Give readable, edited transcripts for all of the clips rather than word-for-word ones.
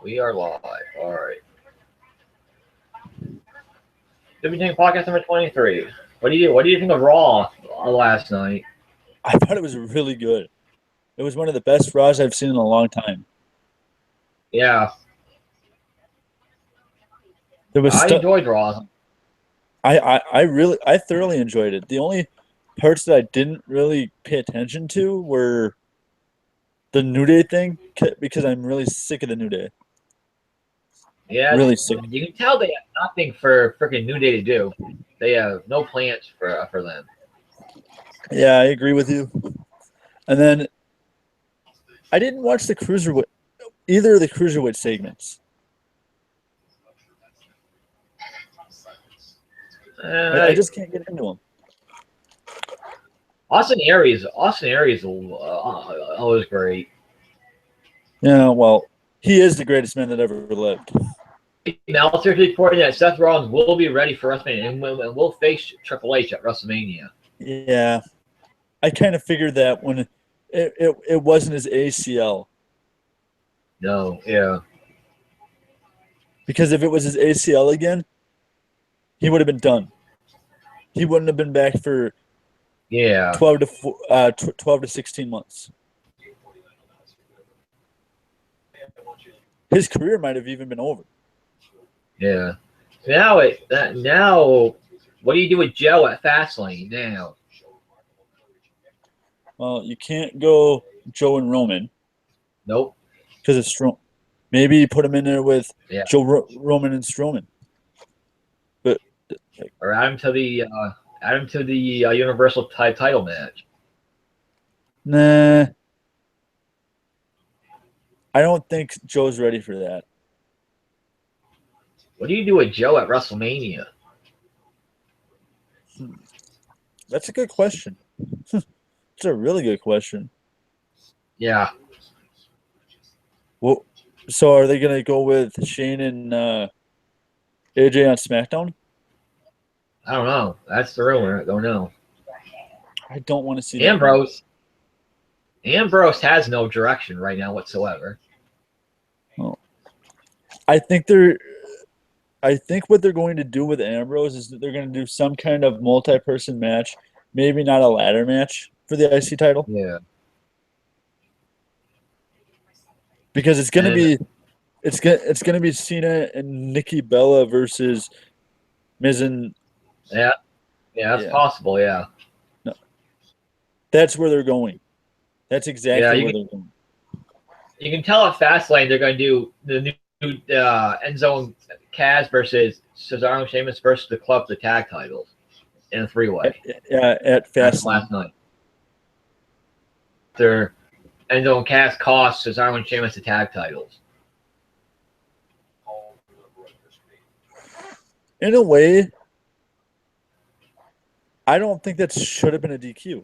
We are live. All right. WWE Podcast number 23. What do you think of Raw last night? I thought it was really good. It was one of the best Raws I've seen in a long time. Yeah. I enjoyed Raw. I thoroughly enjoyed it. The only parts that I didn't really pay attention to were the New Day thing because I'm really sick of the New Day. Yeah, really sick. You can tell they have nothing for freaking New Day to do. They have no plans for them. Yeah, I agree with you. And then I didn't watch either of the cruiserweight segments. I just can't get into them. Austin Aries always great. Yeah, well, he is the greatest man that ever lived. Meltzer reporting that Seth Rollins will be ready for WrestleMania and will face Triple H at WrestleMania. Yeah, I kind of figured that when it wasn't his ACL. No, yeah. Because if it was his ACL again, he would have been done. He wouldn't have been back for 12 to 16 months. His career might have even been over. Yeah. Now, what do you do with Joe at Fastlane now? Well, you can't go Joe and Roman. Nope. Because it's Strowman. Maybe you put him in there with Joe Roman and Strowman. But or add him to the Universal title match. Nah. I don't think Joe's ready for that. What do you do with Joe at WrestleMania? That's a good question. It's a really good question. Yeah. Well, so are they going to go with Shane and AJ on SmackDown? I don't know. That's the rumor. I don't know. I don't want to see Ambrose. Ambrose has no direction right now whatsoever. Oh. I think what they're going to do with Ambrose is that they're going to do some kind of multi-person match, maybe not a ladder match for the IC title. Yeah. Because it's going to be Cena and Nikki Bella versus Miz and that's possible. Yeah. No. That's where they're going. That's exactly where they're going. You can tell at Fastlane they're going to do the new Enzo and Kaz versus Cesaro and Sheamus versus the Club, the tag titles in a three-way. At Fastlane last night. Enzo and Kaz cost Cesaro and Sheamus the tag titles. In a way, I don't think that should have been a DQ.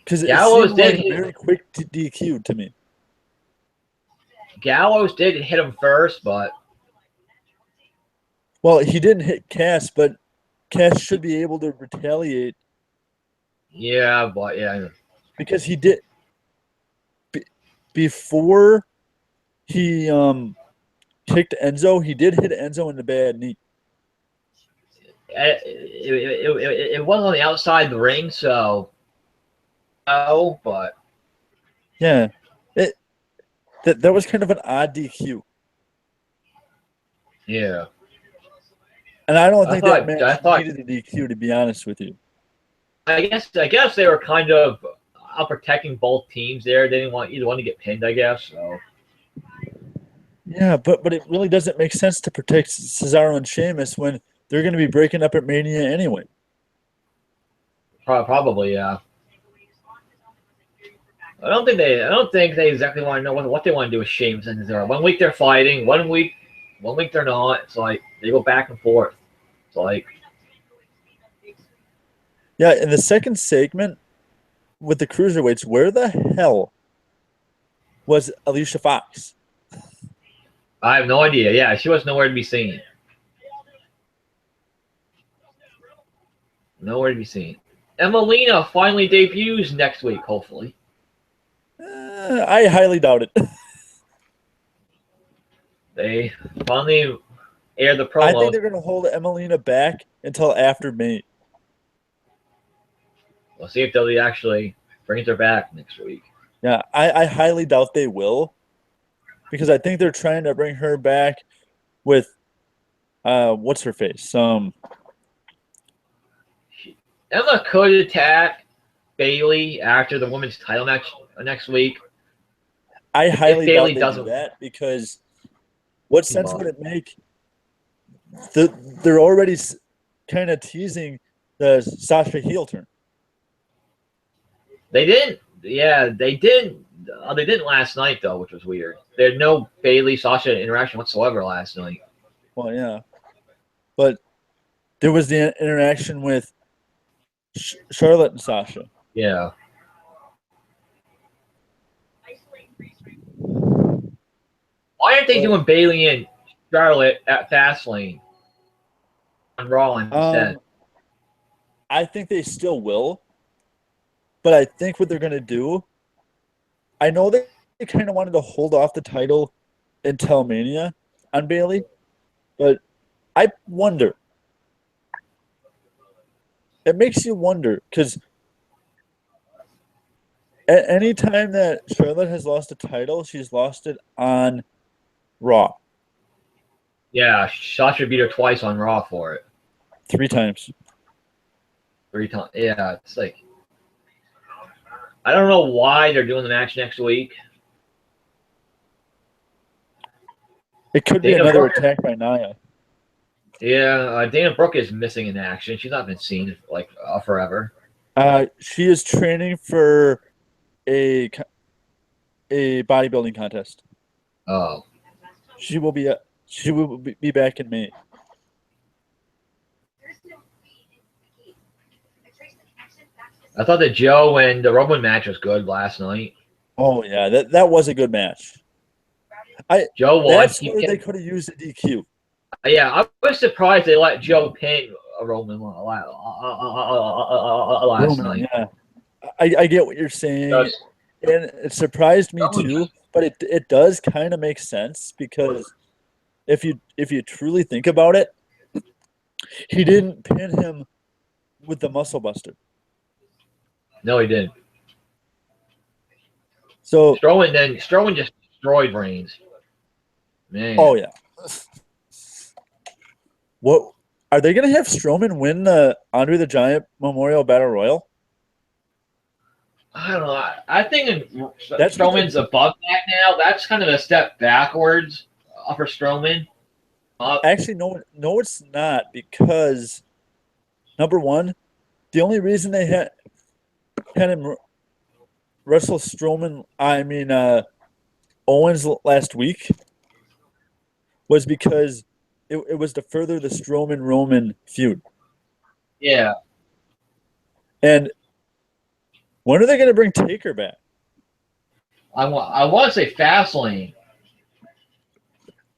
Because it seemed like a very quick DQ to me. Gallows did hit him first, but... Well, he didn't hit Cass, but Cass should be able to retaliate. Yeah, but yeah. Because he did... Before he kicked Enzo, he did hit Enzo in the bad knee. It was on the outside of the ring, so... Oh, but... Yeah. That was kind of an odd DQ. Yeah. And I don't think that match needed a DQ, to be honest with you. I guess they were kind of protecting both teams there. They didn't want either one to get pinned, I guess. So. Yeah, but it really doesn't make sense to protect Cesaro and Sheamus when they're going to be breaking up at Mania anyway. Probably, yeah. I don't think they exactly want to know what they want to do with Sheamus and Cesaro. 1 week they're fighting, 1 week they're not. It's like they go back and forth. It's like, yeah. In the second segment with the cruiserweights, where the hell was Alicia Fox? I have no idea. Yeah, she was nowhere to be seen. Nowhere to be seen. Emelina finally debuts next week, hopefully. I highly doubt it. They finally aired the I think promo. they're going to hold Emelina back until after May. We'll see if WWE actually brings her back next week. Yeah, I highly doubt they will, because I think they're trying to bring her back with what's her face? Emma could attack Bailey after the women's title match next week. I highly doubt Bayley they doesn't- do that, because what sense would it make? They're already kind of teasing the Sasha heel turn. They didn't. Yeah, they didn't. They didn't last night though, which was weird. There's no Bailey Sasha interaction whatsoever last night. Well, yeah, but there was the interaction with Charlotte and Sasha. Yeah. Why aren't they doing Bailey and Charlotte at Fastlane on Raw instead? I think they still will, but I think what they're going to do, I know they kind of wanted to hold off the title until Mania on Bailey, but I wonder. It makes you wonder, because at any time that Charlotte has lost a title, she's lost it on Raw. Yeah, Sasha beat her twice on Raw for it. 3 times. 3 times. Yeah, it's like I don't know why they're doing the match next week. It could be another attack by Nia. Yeah, Dana Brooke is missing in action. She's not been seen like forever. She is training for a bodybuilding contest. Oh, She will be back in May. I thought the Joe and the Roman match was good last night. Oh yeah, that was a good match. Joe won. That's where they could have used a DQ. Yeah, I was surprised they let Joe pin Roman last night. Yeah, I get what you're saying, and it surprised me too. But it does kind of make sense, because if you truly think about it, he didn't pin him with the Muscle Buster. No, he didn't. So Strowman just destroyed Reigns. Man. Oh yeah. What are they going to have Strowman win the Andre the Giant Memorial Battle Royal? I don't know. I think That's Strowman's above that now. That's kind of a step backwards for Strowman. Actually, no, it's not, because number one, the only reason they had him wrestle Owens last week was because it was to further the Strowman-Roman feud. Yeah. And when are they going to bring Taker back? I want to say Fastlane.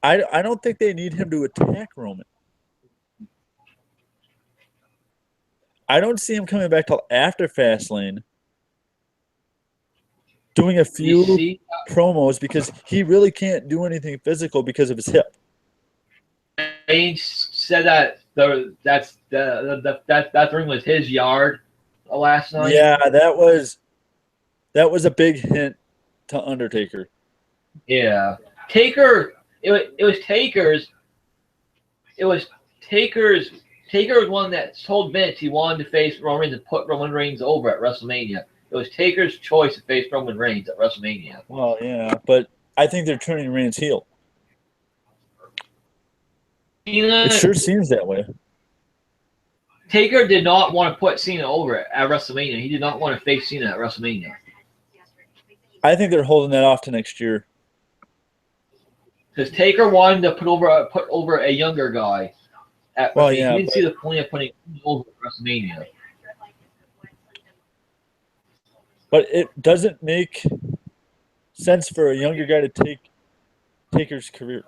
I don't think they need him to attack Roman. I don't see him coming back till after Fastlane, doing a few promos, because he really can't do anything physical because of his hip. He said that that ring was his yard last night. Yeah, that was a big hint to Undertaker. Yeah, Taker. It was Taker's. It was Taker's. Taker was one that told Vince he wanted to face Roman Reigns and put Roman Reigns over at WrestleMania. It was Taker's choice to face Roman Reigns at WrestleMania. Well, yeah, but I think they're turning Reigns heel. It sure seems that way. Taker did not want to put Cena over at WrestleMania. He did not want to face Cena at WrestleMania. I think they're holding that off to next year. Because Taker wanted to put over a younger guy. He didn't see the point of putting him over at WrestleMania. But it doesn't make sense for a younger guy to take Taker's career.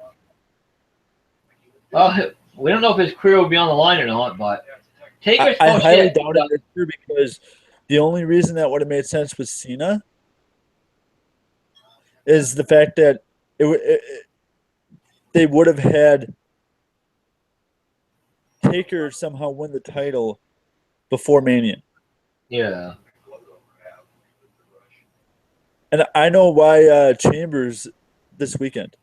Well, we don't know if his career will be on the line or not, but Taker's I highly doubt it this year, because the only reason that would have made sense was Cena. is the fact that they would have had Taker somehow win the title before Mania. Yeah. And I know why Chambers this weekend.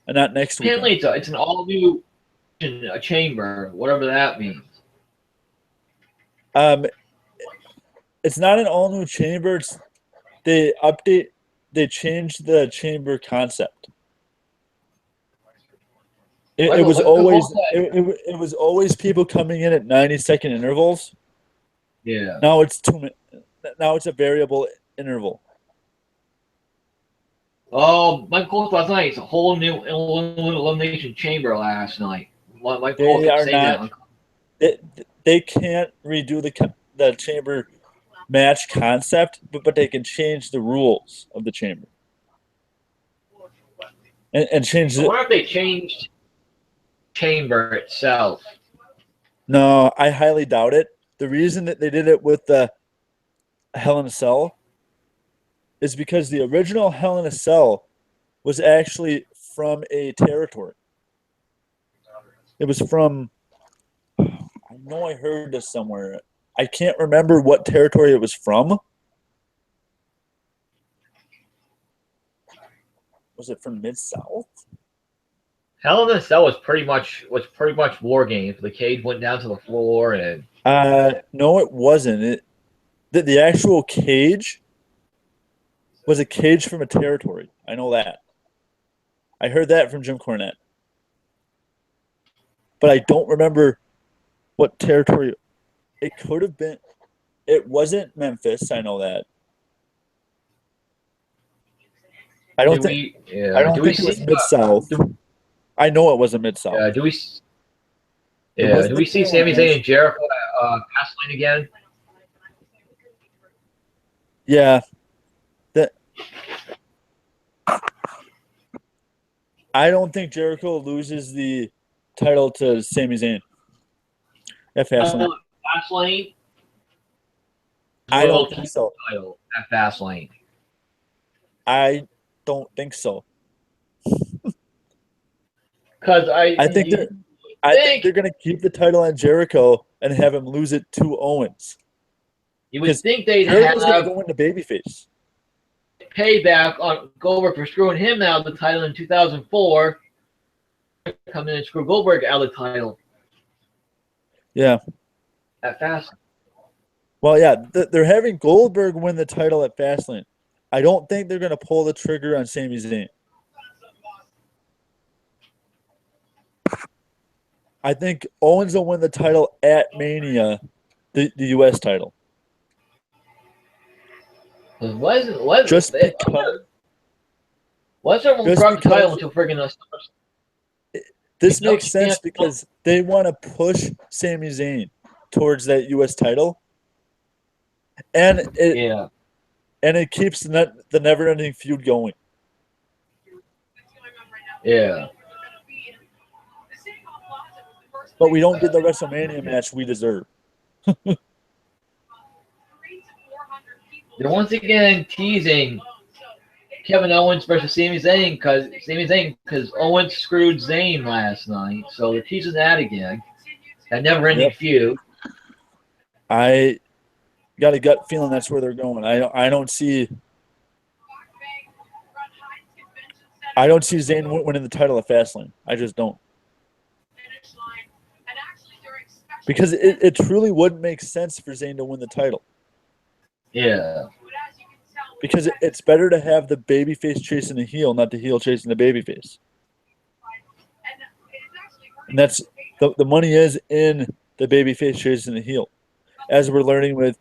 And not next weekend. Apparently it's an all-new chamber, whatever that means. It's not an all-new chamber. They changed the chamber concept. It was always people coming in at 90-second intervals. Yeah. Now it's 2 minutes. Now it's a variable interval. Oh, Mike Cole last night. It's a whole new elimination chamber last night. Mike Cole kept saying that. They can't redo the chamber match concept, but they can change the rules of the chamber and change it. I wonder if they changed chamber itself. No, I highly doubt it. The reason that they did it with the Hell in a Cell is because the original Hell in a Cell was actually from a territory. It was from, I know I heard this somewhere. I can't remember what territory it was from. Was it from Mid-South? Hell in a Cell was pretty much war games. The cage went down to the floor and. No, it wasn't. The actual cage was a cage from a territory. I know that. I heard that from Jim Cornette. But I don't remember what territory. It could have been. It wasn't Memphis. I know that. I don't think it was Mid-South. I know it wasn't Mid-South. Do we see Sami Zayn and Jericho at Fastlane again? Yeah. I don't think Jericho loses the title to Sami Zayn at Fastlane. Fastlane? I don't think so. Title at Fastlane. I don't think so. Because I think they're going to keep the title on Jericho and have him lose it to Owens. You would think they'd Jericho's have going to go into babyface. Payback on Goldberg for screwing him out of the title in 2004. Come in and screw Goldberg out of the title. Yeah. At Fastlane. Well, yeah, they're having Goldberg win the title at Fastlane. I don't think they're going to pull the trigger on Sami Zayn. I think Owens will win the title at Mania, the U.S. title. What's the title until friggin' This makes sense because they want to push Sami Zayn towards that U.S. title, and it keeps the never-ending feud going. Yeah. But we don't get the WrestleMania match we deserve. They're once again teasing Kevin Owens versus Sami Zayn because Owens screwed Zayn last night, so they're teasing that again. That never-ending feud. I got a gut feeling that's where they're going. I don't see Zayn winning the title at Fastlane. I just don't. Because it truly would make sense for Zayn to win the title. Yeah. Because it's better to have the babyface chasing the heel, not the heel chasing the babyface. And that's the money is in the babyface chasing the heel, as we're learning with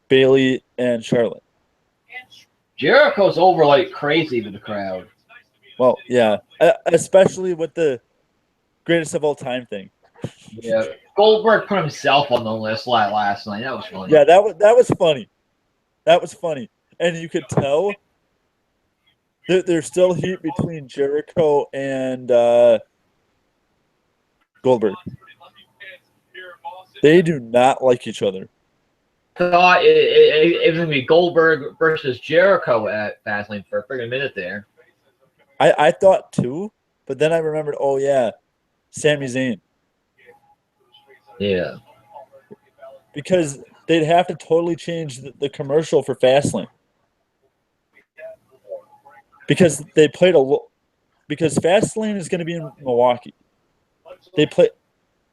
Bayley and Charlotte. Jericho's over like crazy with the crowd. Well, yeah, especially with the greatest of all time thing. Yeah, Goldberg put himself on the list last night. That was funny. Yeah, that was funny. That was funny, and you could tell there's still heat between Jericho and Goldberg. They do not like each other. thought it was going to be Goldberg versus Jericho at Fastlane for a freaking minute there. I thought too, but then I remembered, oh yeah, Sami Zayn. Yeah. Because they'd have to totally change the commercial for Fastlane. Because they played because Fastlane is going to be in Milwaukee.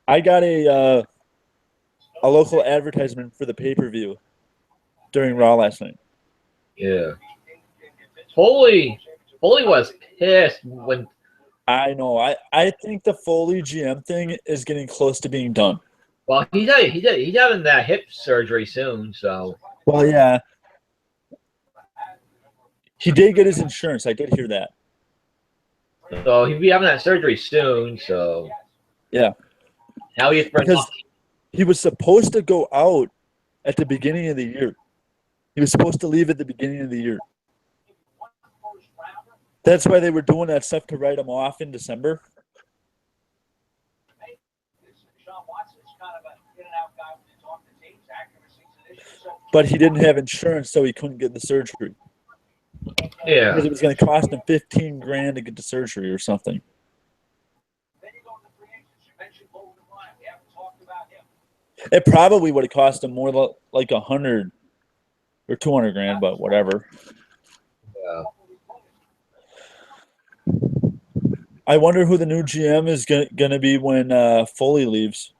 I got a local advertisement for the pay-per-view during Raw last night. Yeah. Foley was pissed when. I know. I think the Foley GM thing is getting close to being done. Well, he's having that hip surgery soon, so. Well, yeah. He did get his insurance. I did hear that. So he'll be having that surgery soon, so. Yeah. Now because he was supposed to go out at the beginning of the year. He was supposed to leave at the beginning of the year. That's why they were doing that stuff to write him off in December. But he didn't have insurance, so he couldn't get the surgery. Yeah. Because it was going to cost him $15,000 to get the surgery or something. It probably would have cost him more like $100 or $200,000, but whatever. Yeah. I wonder who the new GM is going to be when Foley leaves.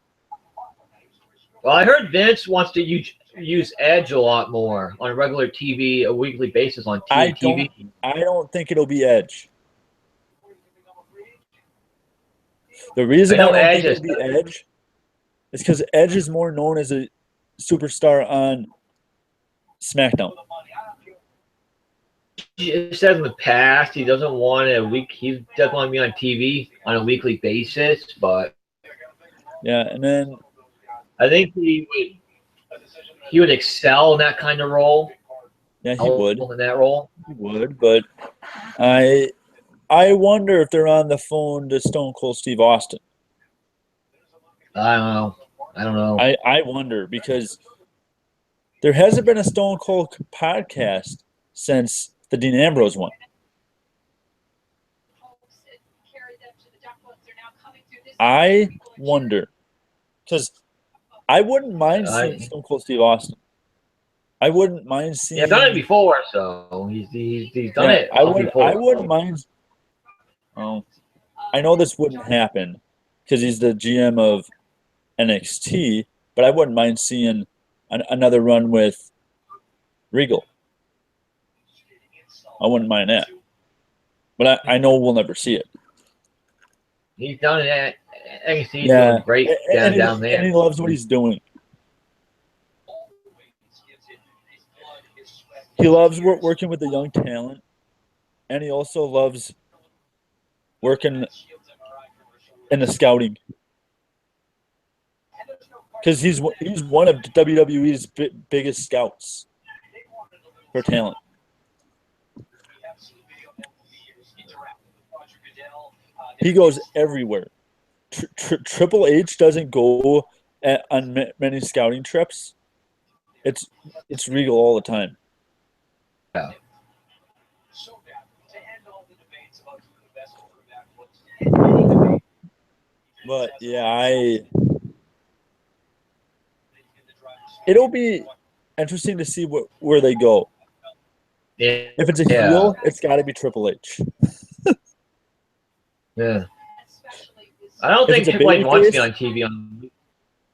Well, I heard Vince wants to use Edge a lot more on a regular TV, a weekly basis on TV. I don't think it'll be Edge. The reason I don't think it'll be Edge is because Edge is more known as a superstar on Smackdown. He said in the past he doesn't want he doesn't want to be on TV on a weekly basis, but yeah, and then I think he would excel in that kind of role. Yeah, he would. In that role. He would, but I wonder if they're on the phone to Stone Cold Steve Austin. I don't know. I wonder because there hasn't been a Stone Cold podcast since the Dean Ambrose one. I wonder because I wouldn't mind seeing Stone Cold Steve Austin. I wouldn't mind seeing. Yeah, I've done it before, so he's done it. I wouldn't mind. Oh, I know this wouldn't happen because he's the GM of NXT, but I wouldn't mind seeing another run with Regal. I wouldn't mind that, but I know we'll never see it. He's done it. NXT doing great down there, and he loves what he's doing. He loves working with the young talent, and he also loves working in the scouting because he's one of WWE's biggest scouts for talent. He goes everywhere. Triple H doesn't go on many scouting trips. It's Regal all the time. Yeah. But yeah, it'll be interesting to see where they go. Yeah. If it's a heel, it's got to be Triple H. Yeah. I don't think Triple H wants to be on TV.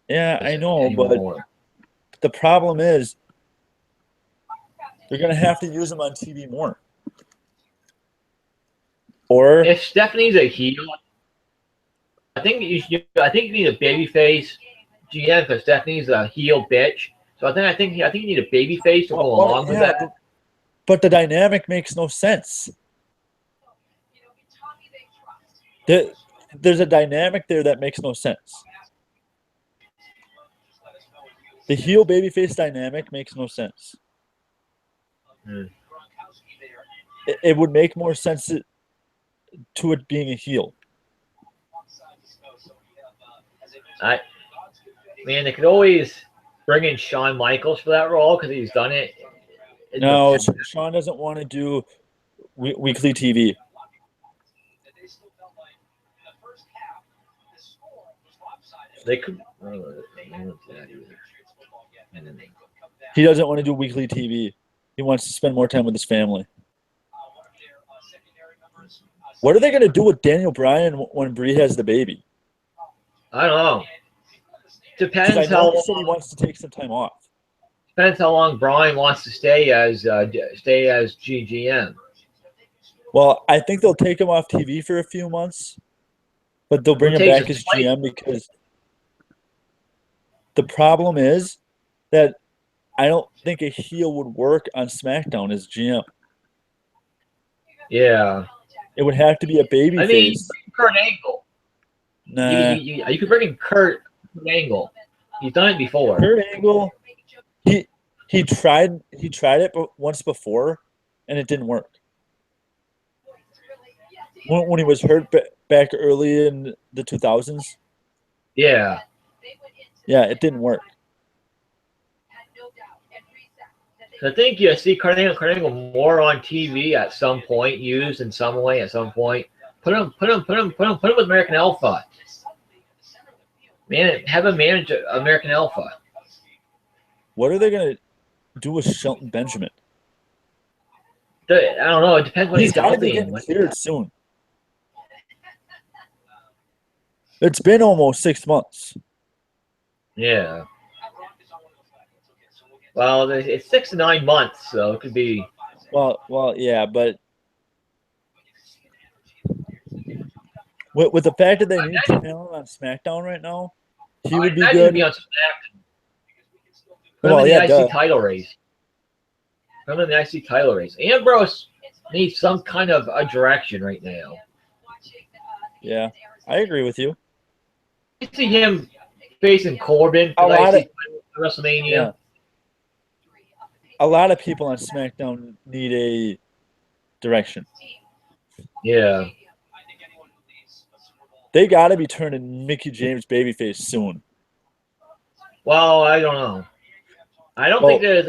Yeah, I know, but the problem is they're going to have to use him on TV more. Or if Stephanie's a heel, I think you need a babyface GM because Stephanie's a heel bitch. So I think you need a babyface to go along with that. But the dynamic makes no sense. There's a dynamic there that makes no sense. The heel babyface dynamic makes no sense. It would make more sense to it being a heel. They could always bring in Shawn Michaels for that role because he's done it. No, Shawn doesn't want to do weekly TV. They could. He doesn't want to do weekly TV. He wants to spend more time with his family. What are they going to do with Daniel Bryan when Brie has the baby? I don't know. Depends I how know he said he wants to take some time off. Depends how long Bryan wants to stay as GGM. Well, I think they'll take him off TV for a few months, but they'll bring him back as GM because the problem is that I don't think a heel would work on SmackDown as GM. Yeah. It would have to be a baby face. Kurt Angle. Nah. You could bring in Kurt Angle. He's done it before. Kurt Angle, he tried it once before, and it didn't work. When he was hurt back early in the 2000s. Yeah. Yeah, it didn't work. I think you see Kurt Angle more on TV at some point, used in some way at some point. Put him with American Alpha. Man, have him manage American Alpha. What are they gonna do with Shelton Benjamin? I don't know. It depends what he's got to be getting cleared soon. It's been almost 6 months. Yeah. Well, it's 6 to 9 months, so it could be. Well, yeah, but with the fact that they need talent on SmackDown right now, he would be good. Be on SmackDown. Put him in the IC title race. Put him in the IC title race. Ambrose needs some kind of a direction right now. Yeah, I agree with you. You see him facing Corbin for WrestleMania. Yeah. A lot of people on SmackDown need a direction. Yeah. They got to be turning Mickie James babyface soon. Well, I don't know. I don't think there's.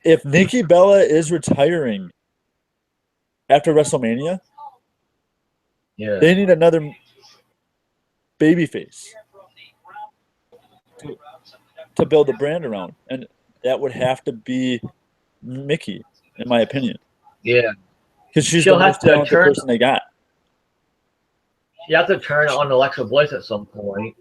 If Nikki Bella is retiring after WrestleMania, they need another babyface to build a brand around, and that would have to be Mickie, in my opinion. Yeah, because she's the most talented person they got. You have to turn on Alexa Bliss at some point.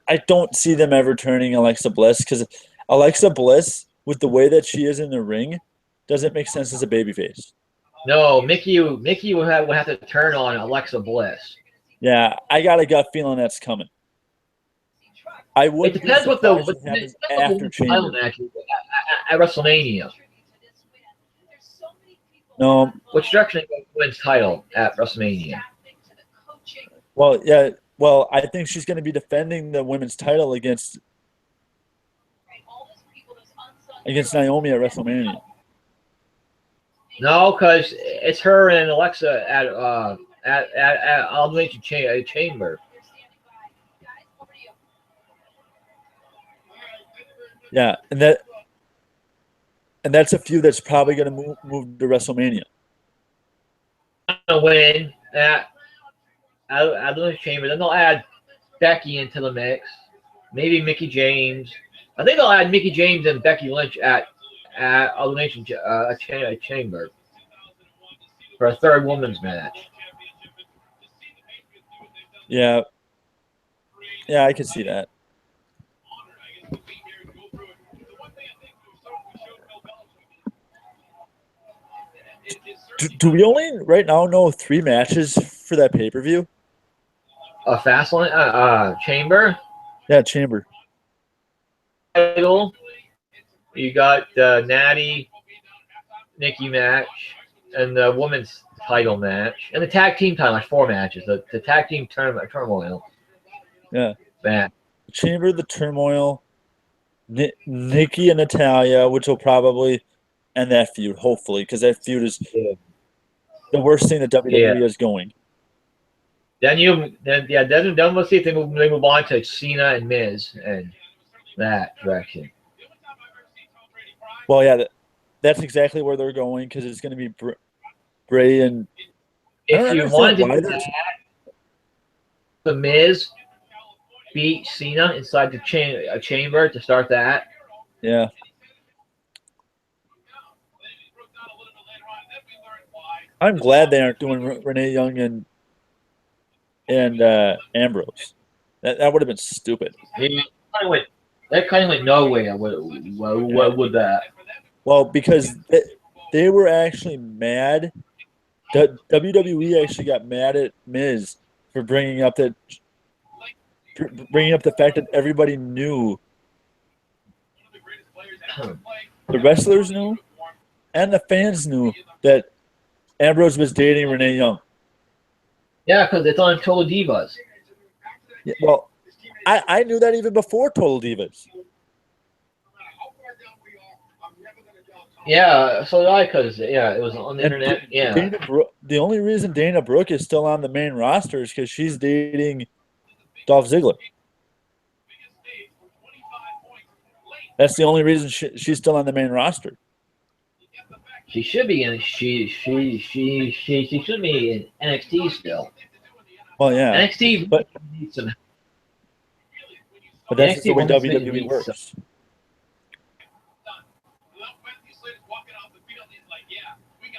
I don't see them ever turning Alexa Bliss because Alexa Bliss, with the way that she is in the ring, doesn't make sense as a babyface. No, Mickie would have to turn on Alexa Bliss. Yeah, I got a gut feeling that's coming. I would. It depends what the after Chamber match at WrestleMania. No. Which direction wins title at WrestleMania? Well, yeah. Well, I think she's going to be defending the women's title against Naomi at WrestleMania. No, because it's her and Alexa at Elimination Chamber. Yeah, and that's a feud that's probably going to move to WrestleMania. Win at Elimination Chamber, then they'll add Becky into the mix. Maybe Mickie James. I think they'll add Mickie James and Becky Lynch at Elimination Chamber for a third women's match. Yeah, I can see that. Do we only right now know 3 matches for that pay-per-view? A Fastlane, Chamber. Yeah, Chamber. Title. You got the Natty, Nikki match, and the women's title match, and the tag team title match. 4 matches. The tag team turmoil. Yeah. Match. Chamber, the turmoil. Nikki and Natalya, which will probably end that feud, hopefully, because that feud is the worst thing that WWE is going. Then we'll see if they move on to Cena and Miz, and that direction. Well, yeah, that's exactly where they're going because it's going to be Bray and. If you wanted to why do that, The Miz beat Cena inside the chamber to start that. Yeah. I'm glad they aren't doing Renee Young and Ambrose. That would have been stupid. That kind of went nowhere. What would that? Well, because they were actually mad. WWE actually got mad at Miz for bringing up the fact that everybody knew, the wrestlers knew, and the fans knew that Ambrose was dating Renee Young. Yeah, because it's on Total Divas. Yeah, well, I knew that even before Total Divas. Yeah, so did I, because it was on the internet. Yeah. The only reason Dana Brooke is still on the main roster is because she's dating Dolph Ziggler. That's the only reason she's still on the main roster. She should be in. She should be in NXT still. Well, yeah, NXT, but that's just the way NXT WWE works.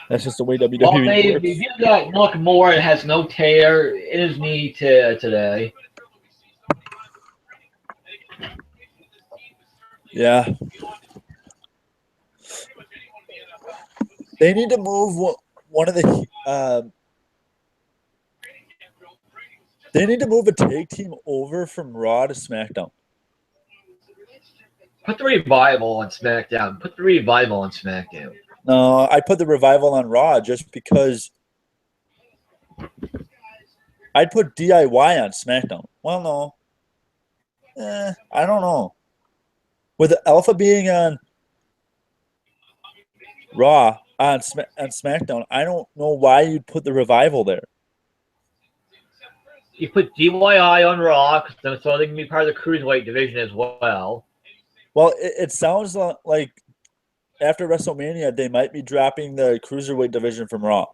That's just the way WWE works. If you got Nakamura has no tear in his knee today. Yeah. They need to move one of the. They need to move a tag team over from Raw to SmackDown. Put the Revival on SmackDown. No, I put the Revival on Raw just because I'd put DIY on SmackDown. Well, no. I don't know. With Alpha being on Raw on SmackDown, I don't know why you'd put the Revival there. You put DIY on Raw, so they can be part of the Cruiserweight division as well. Well, it sounds like after WrestleMania, they might be dropping the Cruiserweight division from Raw.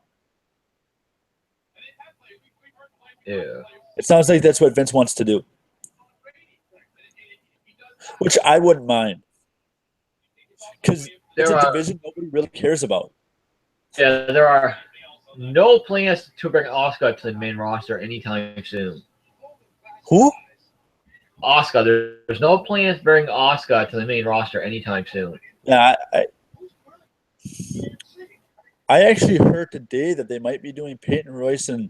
Yeah. It sounds like that's what Vince wants to do. Which I wouldn't mind. Because it's a division nobody really cares about. Yeah, there are no plans to bring Asuka to the main roster anytime soon. Who? Asuka. There's no plans to bring Asuka to the main roster anytime soon. Yeah, I actually heard today that they might be doing Peyton Royce and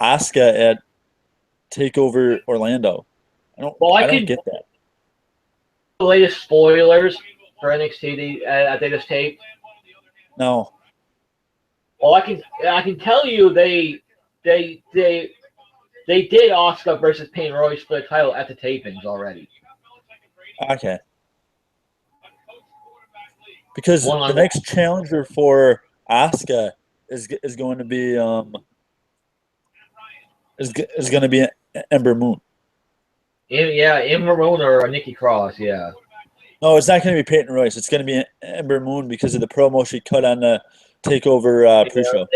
Asuka at TakeOver Orlando. I don't get that. The latest spoilers for NXT they just taped. No. Well, I can tell you they did Asuka versus Peyton Royce for the title at the tapings already. Okay. Because the next challenger for Asuka is going to be is going to be Ember Moon. Ember Moon or Nikki Cross. Yeah. No, it's not going to be Peyton Royce. It's going to be Ember Moon because of the promo she cut on the TakeOver pre-show.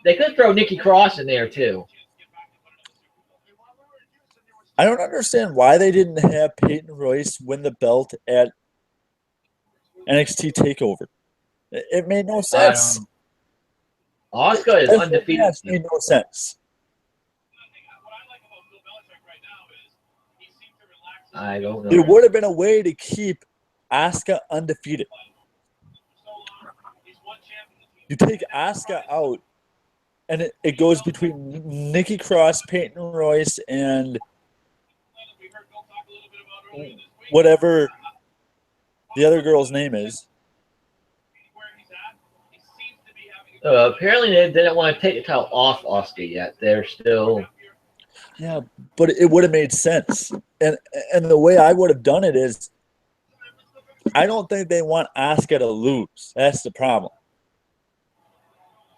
They could throw Nikki Cross in there too. I don't understand why they didn't have Peyton Royce win the belt at NXT TakeOver. It made no sense. Asuka is undefeated. It made no sense. I don't know. There would have been a way to keep Asuka undefeated. You take Asuka out, and it goes between Nikki Cross, Peyton Royce, and whatever the other girl's name is. Apparently, they didn't want to take the title off Asuka yet. They're still. Yeah, but it would have made sense. And the way I would have done it is, I don't think they want Asuka to lose. That's the problem.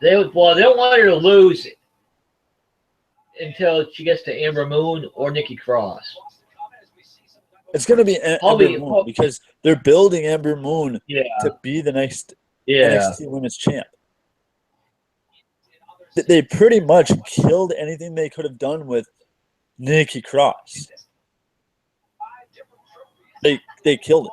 They don't want her to lose until she gets to Ember Moon or Nikki Cross. It's going to be Ember Moon because they're building Ember Moon to be the next NXT Women's Champ. They pretty much killed anything they could have done with Nikki Cross. They killed it.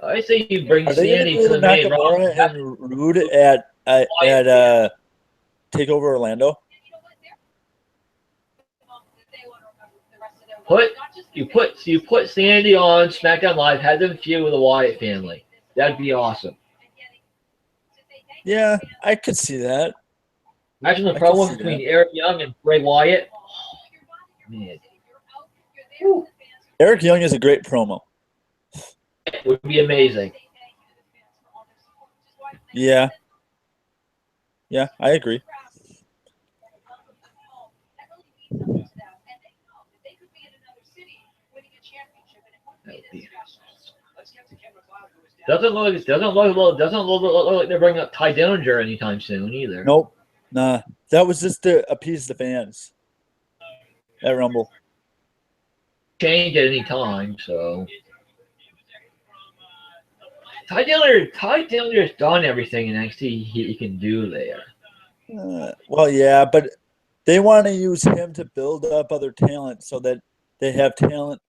I say you bring Sandy to the main roster and Rude at TakeOver Orlando. You put Sandy on SmackDown Live, have them feud with the Wyatt family. That'd be awesome. Yeah, I could see that. Imagine the promo between Eric Young and Bray Wyatt. Oh, man. Eric Young is a great promo. It would be amazing. Yeah. Yeah, I agree. Doesn't look like they're bringing up Ty Dillinger anytime soon either. Nope. Nah. That was just to appease the fans at Rumble. Change at any time, so Ty Dillinger's done everything in NXT he can do there. Well, yeah, but they want to use him to build up other talent so that they have talent,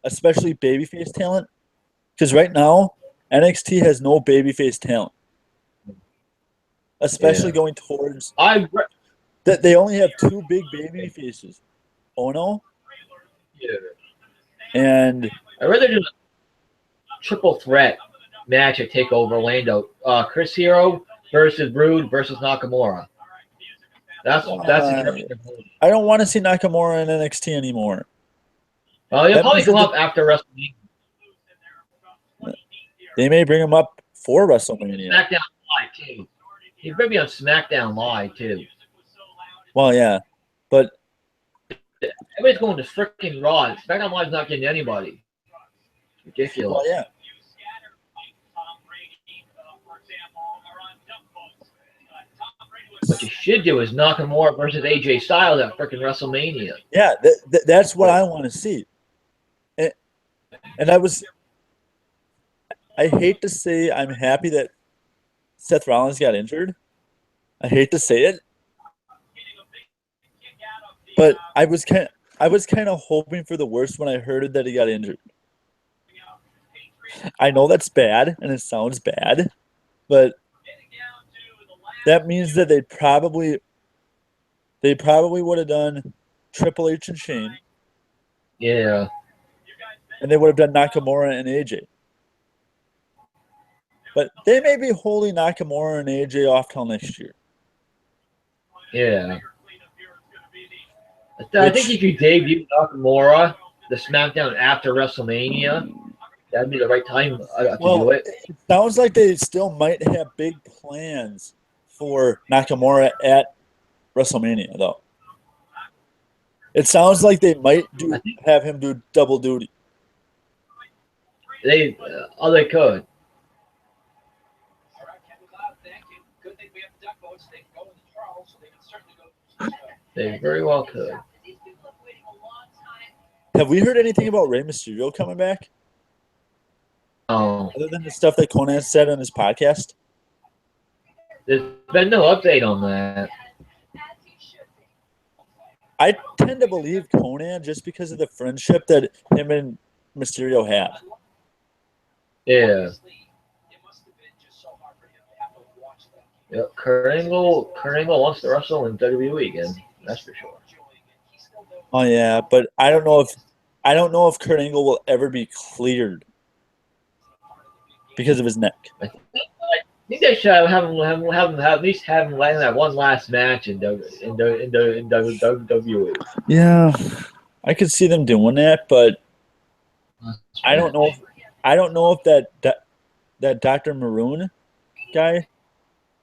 especially babyface talent. Because right now, NXT has no babyface talent, especially going towards that. They only have two big baby faces, Ono, and I'd rather do a triple threat match at TakeOver Orlando. Chris Hero versus Rude versus Nakamura. That's I don't want to see Nakamura in NXT anymore. Well, he'll probably come up after WrestleMania. They may bring him up for WrestleMania. SmackDown Live too. He's going to be on SmackDown Live too. Well, yeah, but everybody's going to freaking Raw. SmackDown Live's not getting anybody. Ridiculous. Well, yeah. What you should do is Nakamura versus AJ Styles at freaking WrestleMania. Yeah, that's what I want to see. And I hate to say I'm happy that Seth Rollins got injured. I hate to say it, but I was kind of hoping for the worst when I heard that he got injured. I know that's bad and it sounds bad, but that means that they probably would have done Triple H and Shane. Yeah. And they would have done Nakamura and AJ. But they may be holding Nakamura and AJ off till next year. Yeah. I think if you debut Nakamura, the SmackDown after WrestleMania, that'd be the right time to do it. It sounds like they still might have big plans for Nakamura at WrestleMania, though. It sounds like they might have him do double duty. They could. They very well could. Have we heard anything about Rey Mysterio coming back? Oh. Other than the stuff that Conan said on his podcast? There's been no update on that. I tend to believe Conan just because of the friendship that him and Mysterio have. Yeah. Yep. Kurt Angle wants to wrestle in WWE again. That's for sure. Oh yeah, but I don't know if Kurt Angle will ever be cleared because of his neck. I think they should have him at least have him land that one last match in WWE. Yeah, I could see them doing that, but I don't know. I don't know if that Dr. Maroon guy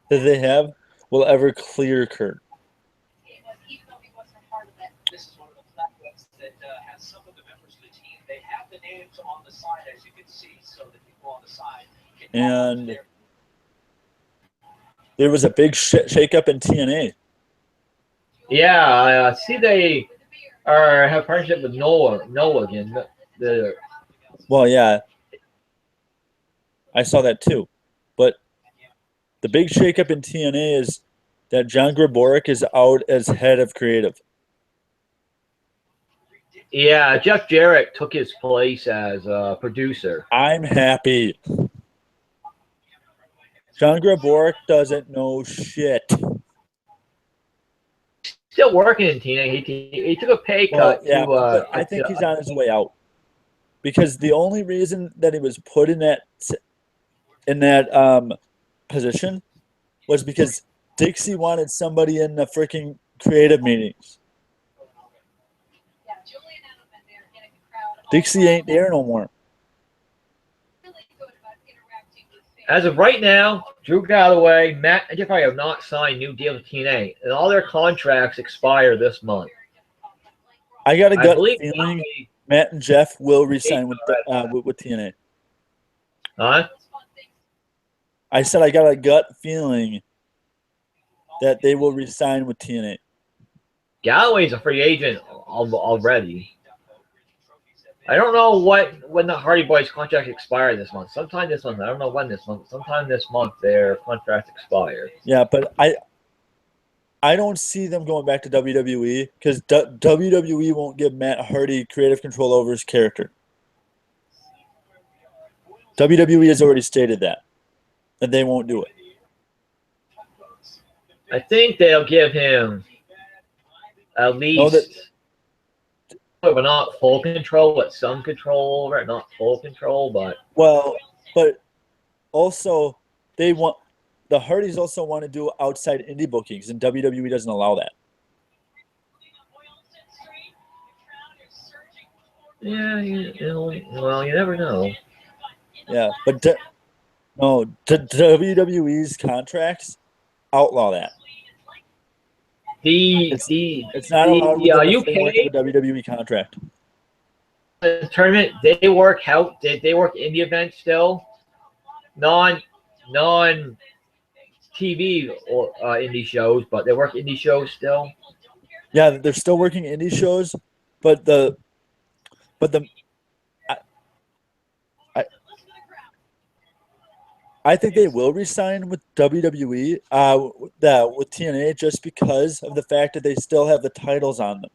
that they have will ever clear Kurt. This is one of the platforms that has some of the members of the team. They have the names on the side, as you can see, so the people on the side can. And there was a big shakeup in TNA. Yeah, I see or have partnership with Noah again. Well, yeah, I saw that too. But the big shakeup in TNA is that John Gregorek is out as head of creative. Yeah, Jeff Jarrett took his place as producer. I'm happy. John Gregorek doesn't know shit. Still working in TNA. He took a pay cut yeah, to. but I think he's on his way out because the only reason that he was put in that position was because Dixie wanted somebody in the freaking creative meetings. Dixie ain't there no more. As of right now, Drew Galloway, Matt, and Jeff have not signed new deals with TNA, and all their contracts expire this month. I got a gut feeling Matt and Jeff will resign with TNA. Huh? I said I got a gut feeling that they will resign with TNA. Galloway's a free agent already. I don't know when the Hardy Boys contract expires this month. Sometime this month. I don't know when this month. Sometime this month their contract expires. Yeah, but I don't see them going back to WWE because WWE won't give Matt Hardy creative control over his character. WWE has already stated that they won't do it. I think they'll give him at least, but not full control, but some control over it. Not full control, but but also the Hardys also want to do outside indie bookings, and WWE doesn't allow that. Yeah, you never know. Yeah, but WWE's contracts outlaw that. It's not allowed within the framework of a WWE contract. The tournament they work out. They work indie events still, non TV or indie shows, but they work indie shows still. Yeah, they're still working indie shows, but I think they will resign with WWE, with TNA, just because of the fact that they still have the titles on them.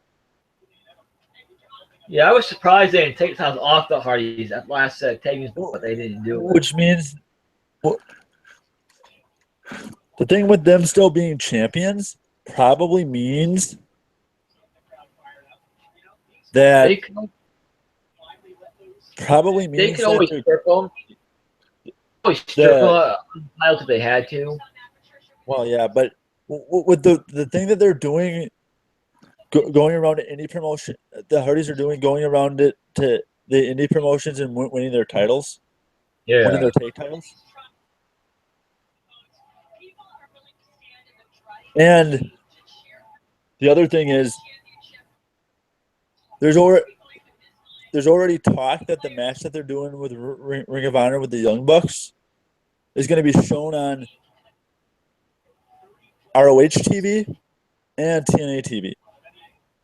Yeah, I was surprised they didn't take time off the Hardys at last tapings, but they didn't do it. Which means, the thing with them still being champions probably means that they can always strip them. Always strip them if they had to. Well, yeah, but with the thing that they're doing, going around to indie promotion, the Hardys are doing, going around it to the indie promotions and winning their titles, winning their tag titles. And the other thing is, there's already talk that the match that they're doing with Ring of Honor with the Young Bucks is going to be shown on ROH TV and TNA TV.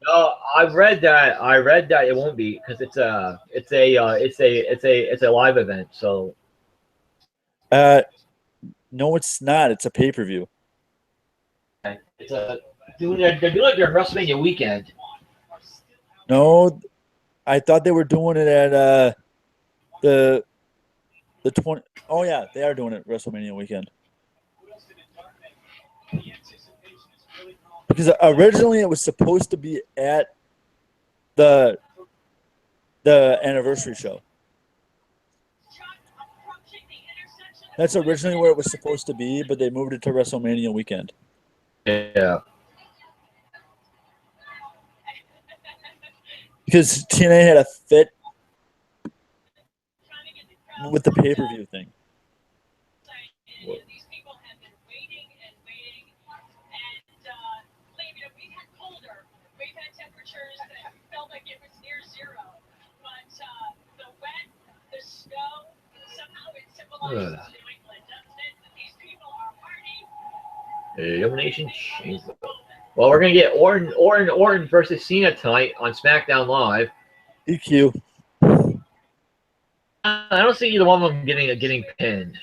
No, I read that it won't be because it's a live event. So, no, it's not. It's a pay-per-view. they're doing it during WrestleMania weekend. No, I thought they were doing it at the 20. Oh yeah, they are doing it WrestleMania weekend. Because originally it was supposed to be at the anniversary show. That's originally where it was supposed to be, but they moved it to WrestleMania weekend. Yeah. Because TNA had a fit with the pay-per-view thing. Elimination Chamber. Well, we're gonna get Orton versus Cena tonight on Smackdown Live. DQ. I don't see either one of them getting pinned.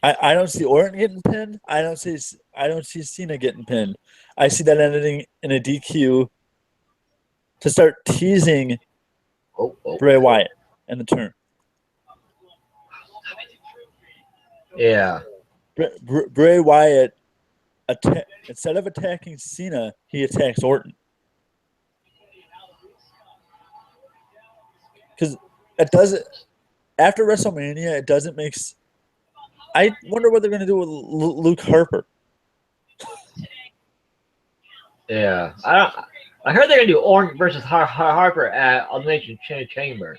I don't see Orton getting pinned. I don't see Cena getting pinned. I see that ending in a DQ to start teasing Bray Wyatt and the turn. Yeah. Bray Wyatt, instead of attacking Cena, he attacks Orton. Because it doesn't. After WrestleMania, it doesn't make. I wonder what they're going to do with Luke Harper. Yeah, I heard they're gonna do Orton versus Harper at Elimination Chamber.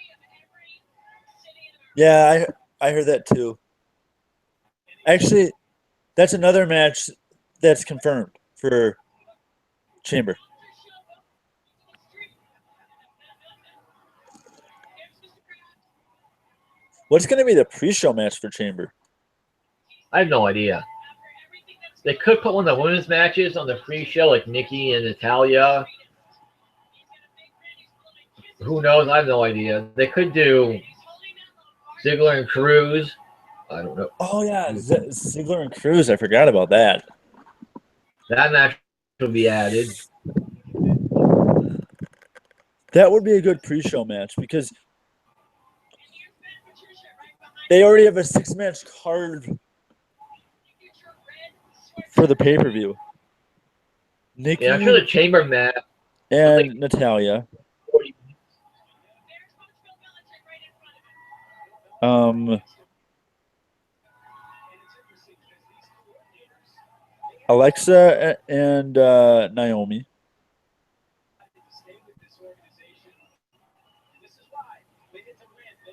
Yeah, I heard that too. Actually, that's another match that's confirmed for Chamber. What's going to be the pre-show match for Chamber? I have no idea. They could put one of the women's matches on the pre-show, like Nikki and Natalya. Who knows? I have no idea. They could do Ziggler and Cruz. I don't know. Oh, yeah, Ziggler and Cruz. I forgot about that. That match will be added. That would be a good pre-show match because they already have a 6-match card for the pay-per-view. Nikki, Yeah, I'm sure the Chamber match and Natalya. Alexa and Naomi.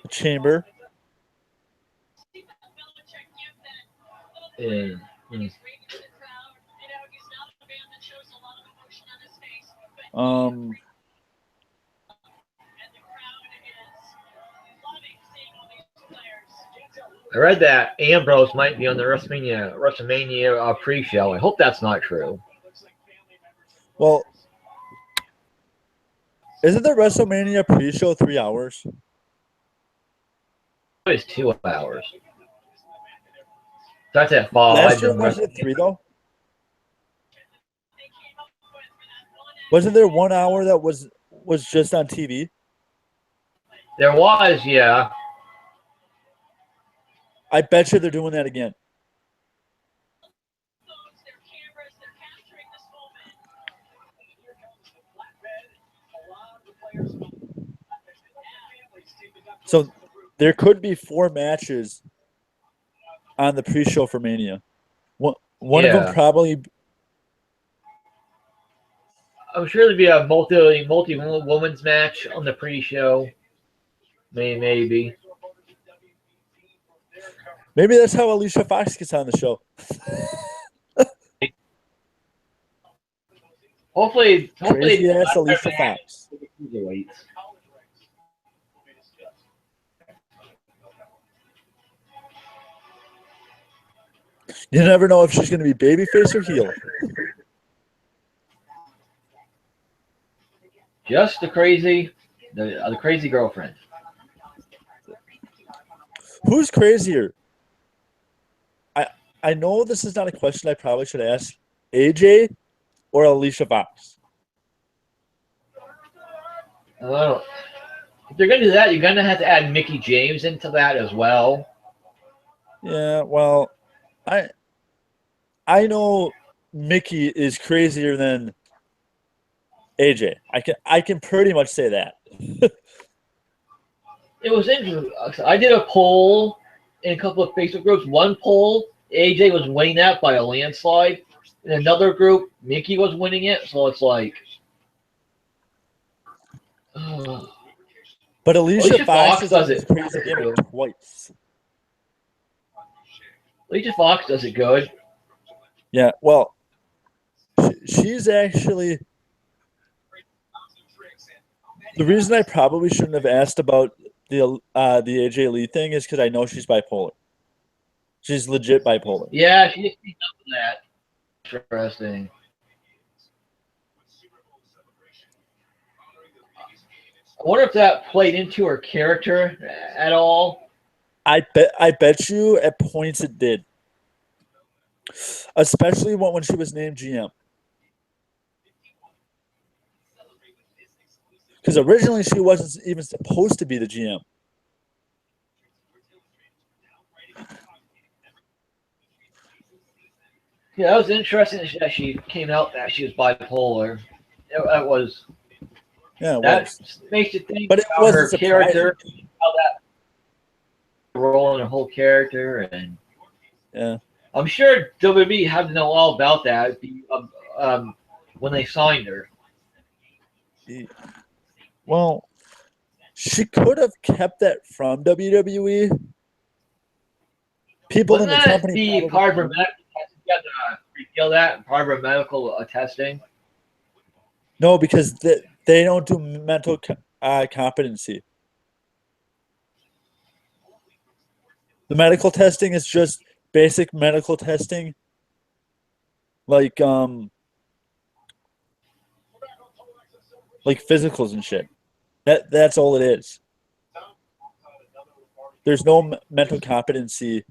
Chamber. And, I read that Ambrose might be on the WrestleMania pre-show. I hope that's not true. Well, isn't the WrestleMania pre-show 3 hours? It's 2 hours. That's at 5. Last year was it 3 though? Wasn't there 1 hour that was just on TV? There was, yeah. I bet you they're doing that again. So there could be 4 matches on the pre-show for Mania. One of them probably. I'm sure there'd be a multi-women's match on the pre-show. Maybe. Maybe that's how Alicia Fox gets on the show. Hopefully, Crazy ass Alicia Fox. You never know if she's going to be babyface or heel. Just the crazy girlfriend. Who's crazier? I know this is not a question I probably should ask. AJ or Alicia Fox? If they're going to do that, you're going to have to add Mickie James into that as well. Yeah, well, I know Mickie is crazier than AJ. I can pretty much say that. It was interesting. I did a poll in a couple of Facebook groups. One poll, AJ was winning that by a landslide. In another group, Mickie was winning it. So it's like... But Alicia Fox does it crazy gimmick twice. Alicia Fox does it good. Yeah, well, she's actually... The reason I probably shouldn't have asked about the AJ Lee thing is because I know she's bipolar. She's legit bipolar. Yeah, she did speak up to that. Interesting. I wonder if that played into her character at all. I bet you at points it did. Especially when she was named GM. Because originally she wasn't even supposed to be the GM. Yeah, that was interesting that she came out that she was bipolar. That was makes you think but it about wasn't her character, surprising. how that role in her whole character, and yeah, I'm sure WWE had to know all about that when they signed her. Well, she could have kept that from WWE. People Wouldn't in the that company be part of her medical testing? You have to reveal that part of her medical testing. No, because they don't do mental competency. The medical testing is just basic medical testing, like physicals and shit. That's all it is. There's no mental competency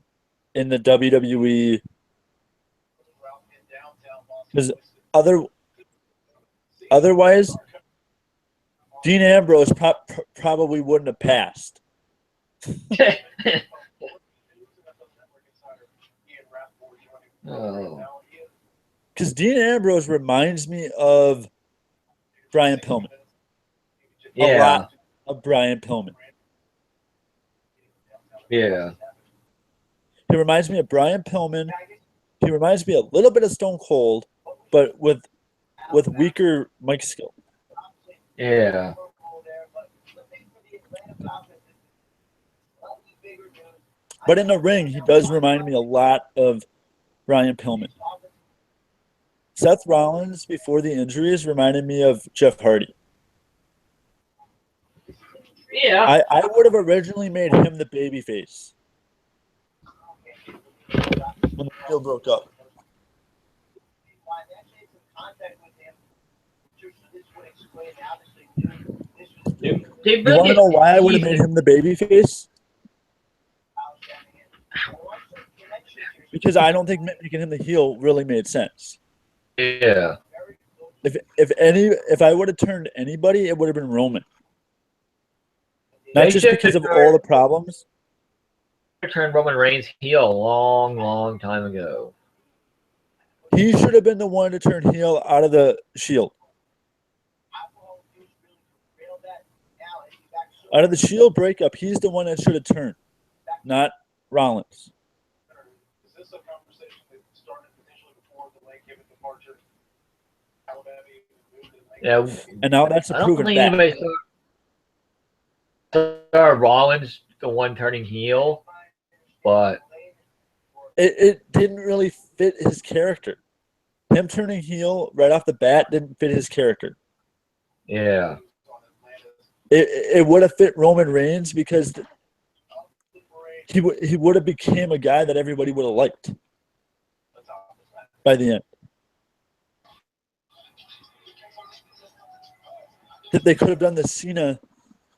in the WWE. Because otherwise, Dean Ambrose probably wouldn't have passed. Because Dean Ambrose reminds me of Brian Pillman. A lot of Brian Pillman. Yeah. He reminds me of Brian Pillman. He reminds me a little bit of Stone Cold, but with weaker mic skill. Yeah. But in the ring, he does remind me a lot of Brian Pillman. Seth Rollins, before the injuries, reminded me of Jeff Hardy. Yeah. I would have originally made him the babyface when the deal broke up. You want to know why I would have made him the babyface? Because I don't think making him the heel really made sense. Yeah. If I would have turned anybody, it would have been Roman. Not just because of all the problems. Turned Roman Reigns heel a long, long time ago. He should have been the one to turn heel out of the Shield. Out of the Shield breakup, he's the one that should have turned, not Rollins. Is this a conversation that started potentially before the late given departure? Yeah, and now that's a proven fact. I don't think anybody saw Rollins the one turning heel, but it didn't really fit his character. Him turning heel right off the bat didn't fit his character. Yeah. It would have fit Roman Reigns because he would have became a guy that everybody would have liked by the end. They could have done the Cena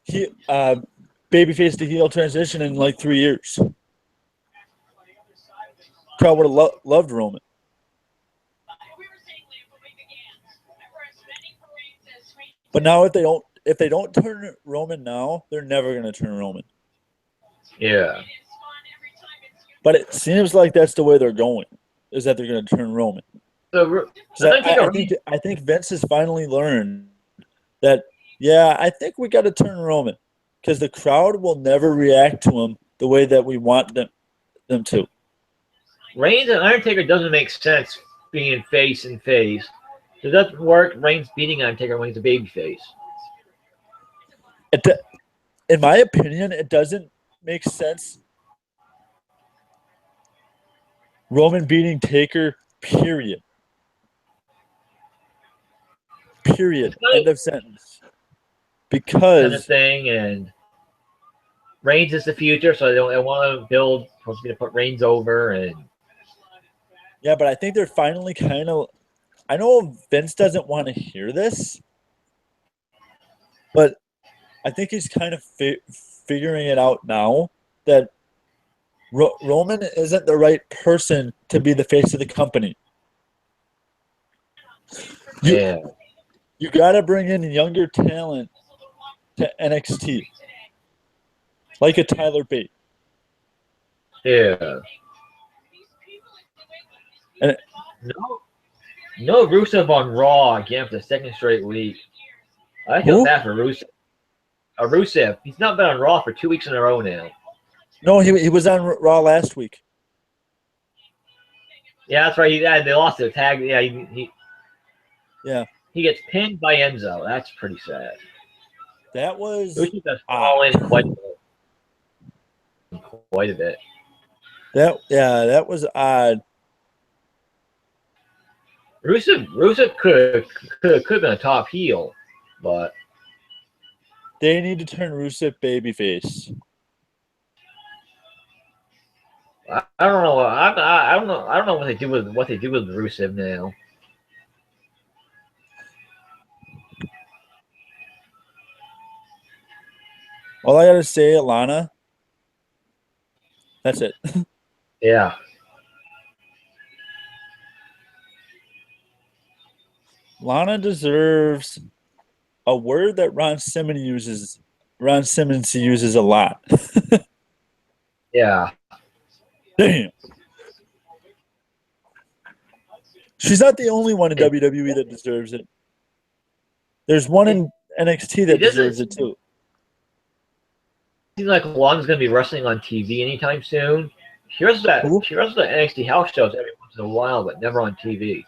babyface to heel transition in like 3 years. Crowd would have loved Roman. But now if they don't turn Roman now, they're never going to turn Roman. Yeah. But it seems like that's the way they're going, is that they're going to turn Roman. So, I think Vince has finally learned that, I think we got to turn Roman because the crowd will never react to him the way that we want them to. Reigns and Undertaker doesn't make sense being face and face. It doesn't work. Reigns beating Undertaker when he's a babyface. In my opinion, it doesn't make sense. Roman beating Taker, period. End of sentence. Because kind of thing, and Reigns is the future, so they want to build, supposed to put Reigns over, and yeah, but I think they're finally kind of. I know Vince doesn't want to hear this, but I think he's kind of figuring it out now that Roman isn't the right person to be the face of the company. You got to bring in younger talent to NXT, like a Tyler Bate. Yeah. And No Rusev on Raw again for the second straight week. I feel bad for Rusev. Rusev, he's not been on Raw for 2 weeks in a row now. No, he was on Raw last week. Yeah, that's right. They lost the tag. Yeah, he gets pinned by Enzo. That's pretty sad. That was Rusev has fallen quite a bit. That was odd. Rusev could have been a top heel, but they need to turn Rusev babyface. I don't know. I don't know. I don't know what they do with Rusev now. All I gotta say, Lana. That's it. Yeah. Lana deserves a word that Ron Simmons uses a lot. Yeah. Damn. She's not the only one in WWE that deserves it. There's one in NXT that deserves it too. Seems like Lana's gonna be wrestling on TV anytime soon. She wrestles at NXT house shows every once in a while, but never on TV.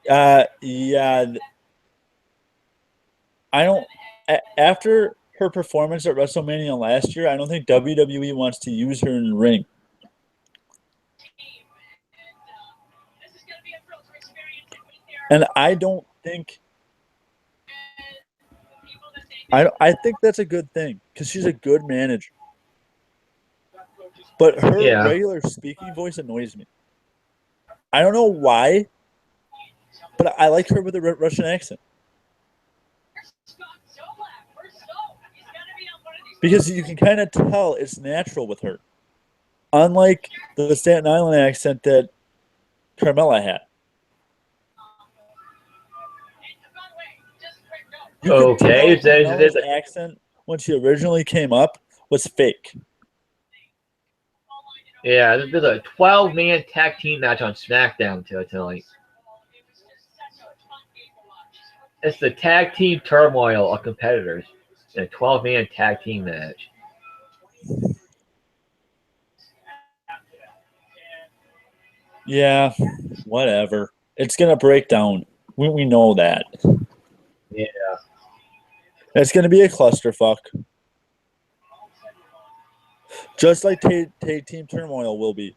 Yeah. I don't. After her performance at WrestleMania last year, I don't think WWE wants to use her in the ring. And I don't think. I think that's a good thing because she's a good manager. But her regular speaking voice annoys me. I don't know why, but I like her with a Russian accent. Because you can kind of tell it's natural with her. Unlike the Staten Island accent that Carmella had. Okay, Carmella's accent when she originally came up was fake. Yeah, there's a 12-man tag team match on Smackdown tonight. It's the tag team turmoil of competitors in a 12-man tag team match. Yeah, whatever. It's going to break down. We know that. Yeah. It's going to be a clusterfuck. Just like tag team turmoil will be.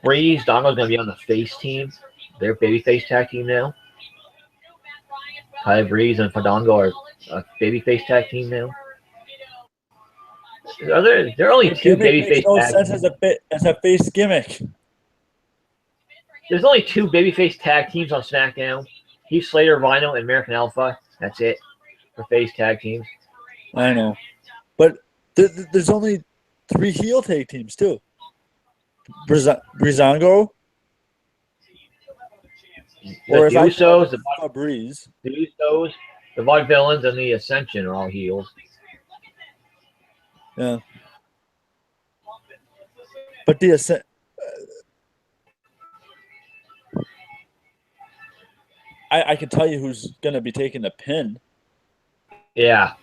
Breeze, Donald's going to be on the face team. They're babyface tag team now. Ty Breeze and Fandango are a babyface tag team now. There are only two babyface tag teams. As a face gimmick. There's only two babyface tag teams on SmackDown. Heath Slater, Rhino, and American Alpha. That's it for face tag teams. I know. But there's only 3 heel tag teams, too. Breezango. Or if the Usos, the Vaudevillains, and the Ascension are all heels. Yeah. But the Ascension... I can tell you who's going to be taking the pin. Yeah.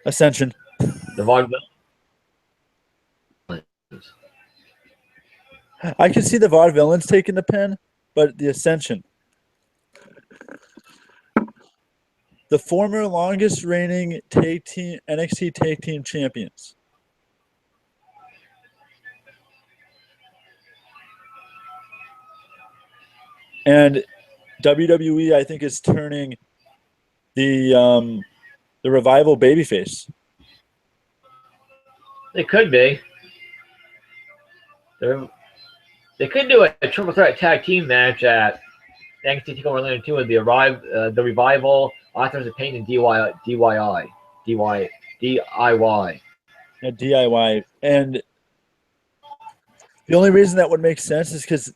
Ascension. The Vaudevillains. I can see the Vaudevillains taking the pin, but the Ascension. The former longest reigning NXT tag team champions. And WWE, I think, is turning the Revival babyface. It could be. They could do a triple threat tag team match at NXT TakeOver Orlando 2 with the Revival, Authors of Pain and DIY. Yeah, DIY. And the only reason that would make sense is because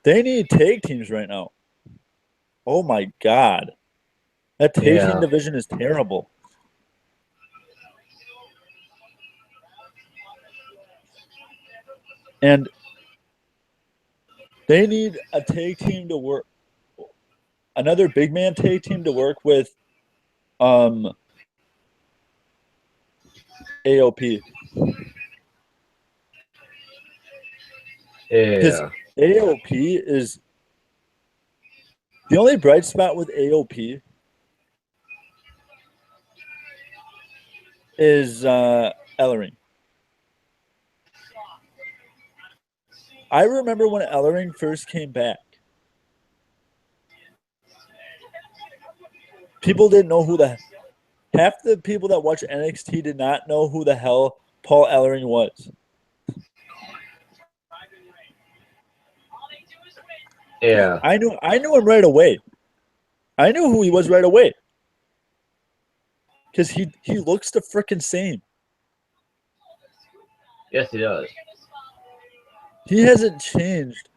they need tag teams right now. Oh my God. That tag team division is terrible. And they need a tag team to work, another big man tag team to work with AOP. Because Yeah. AOP is the only bright spot with AOP is Ellering. I remember when Ellering first came back. People didn't know half the people that watch NXT did not know who the hell Paul Ellering was. Yeah. I knew him right away. I knew who he was right away. Because he looks the frickin' same. Yes, he does. He hasn't changed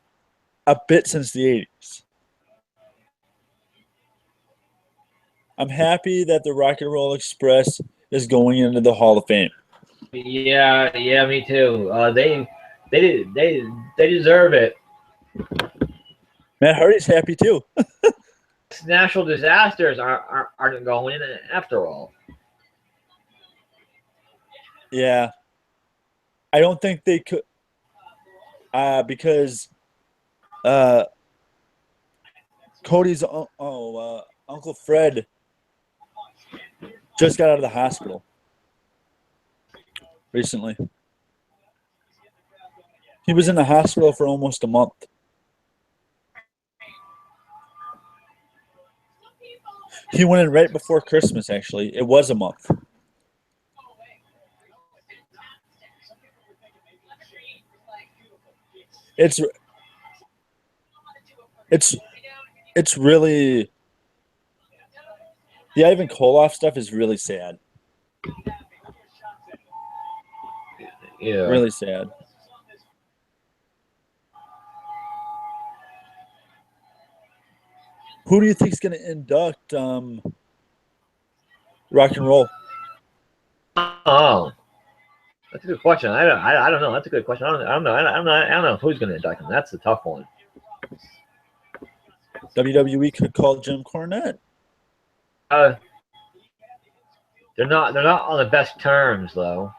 a bit since the 80s. I'm happy that the Rock and Roll Express is going into the Hall of Fame. Yeah, me too. They deserve it. Matt Hardy's happy too. Natural disasters aren't going in after all. Yeah. I don't think they could because Cody's Uncle Fred just got out of the hospital recently. He was in the hospital for almost a month. He went in right before Christmas, actually. It was a month. It's really, the Ivan Koloff stuff is really sad. Yeah. Really sad. Who do you think is going to induct Rock and Roll? Oh, that's a good question. I don't know. That's a good question. I don't know who's going to induct him. That's a tough one. WWE could call Jim Cornette. They're not on the best terms though.